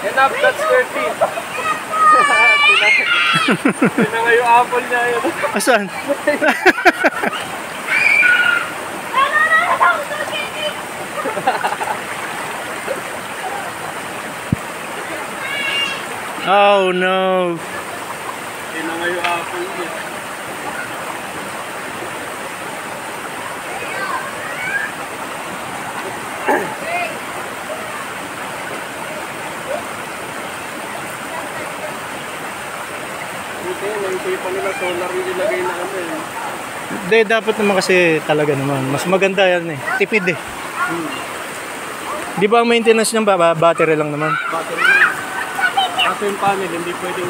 Enough, that's 30. Tinanga yung apple niya yun. Asan? Oh no. Tinanga yung apple niya. Buti, naisipan nila solar yung ilagay na ano eh. Hindi, dapat naman kasi talaga naman. Mas maganda yan eh. Tipid eh. Di ba ang maintenance ng battery lang naman? Battery. Kaso yung panel, hindi pwedeng